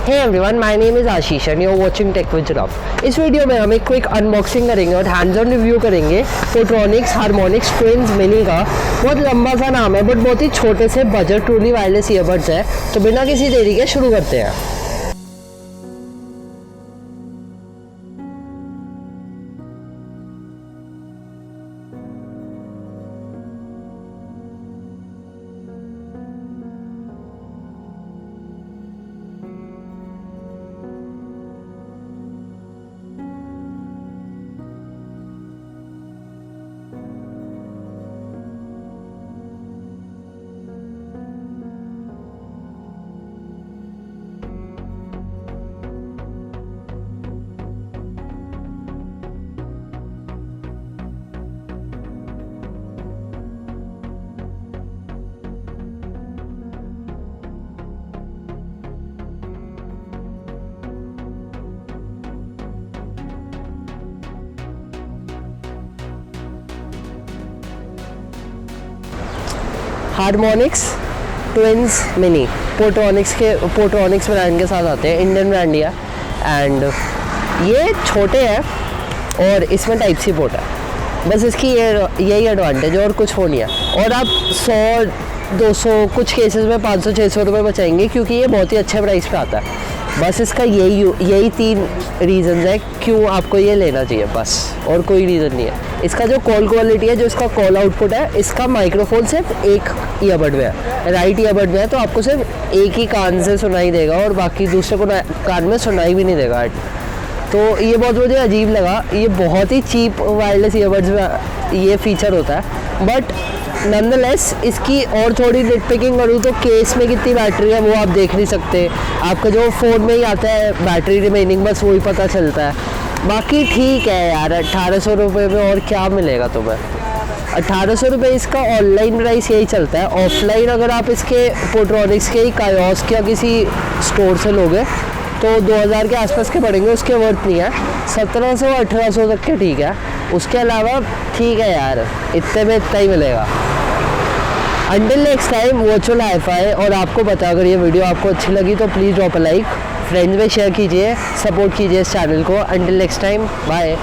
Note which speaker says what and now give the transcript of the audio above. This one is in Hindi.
Speaker 1: Hey everyone, my name is Ashish and you're watching Tech with Giraffe। इस वीडियो में हम एक क्विक अनबॉक्सिंग करेंगे और हैंड्स ऑन रिव्यू करेंगे पोर्ट्रॉनिक्स हार्मोनिक्स ट्विन्स मिनी का। बहुत लंबा सा नाम है बट बहुत ही छोटे से बजट ट्रूली वायरलेस ईयरबड्स है। तो बिना किसी देरी के शुरू करते हैं। Harmonics twins mini Portronics brand के साथ आते हैं। इंडियन ब्रांड ही है एंड ये छोटे हैं और इसमें टाइप सी पोर्ट है। बस इसकी यही एडवांटेज है और कुछ हो नहीं है। और आप 100-200 कुछ केसेस में 500-600 रुपये बचाएंगे क्योंकि ये बहुत ही अच्छे प्राइस पे आता है। बस इसका यही 3 रीज़न है क्यों आपको ये लेना चाहिए, बस और कोई रीज़न नहीं है। इसका जो कॉल क्वालिटी है, जो इसका कॉल आउटपुट है, इसका माइक्रोफोन सिर्फ एक ईयरबड में है, राइट ईयरबड में है, तो आपको सिर्फ एक ही कान से सुनाई देगा और बाकी दूसरे को कान में सुनाई भी नहीं देगा। तो ये बहुत मुझे अजीब लगा। ये बहुत ही चीप वायरलेस ईयरबड्स में ये फीचर होता है बट नॉनदलेस इसकी और थोड़ी निटपिकिंग करूँ तो केस में कितनी बैटरी है वो आप देख नहीं सकते। आपका जो फ़ोन में ही आता है बैटरी रिमेनिंग बस वही पता चलता है। बाकी ठीक है यार, 1800 रुपये में और क्या मिलेगा तुम्हें। 1800 रुपये इसका ऑनलाइन प्राइस यही चलता है। ऑफलाइन अगर आप इसके पोर्ट्रॉनिक्स के कायोस्क या किसी स्टोर से लोगे तो 2000 के आसपास के पड़ेंगे, उसके वर्थ नहीं है। 1700-1800 तक के ठीक है। उसके अलावा ठीक है यार, इतने में इतना ही मिलेगा। Until next time virtual hi fi. और आपको पता, अगर ये वीडियो आपको अच्छी लगी तो please drop a like, friends में शेयर कीजिए, सपोर्ट कीजिए इस चैनल को। Until next time, bye.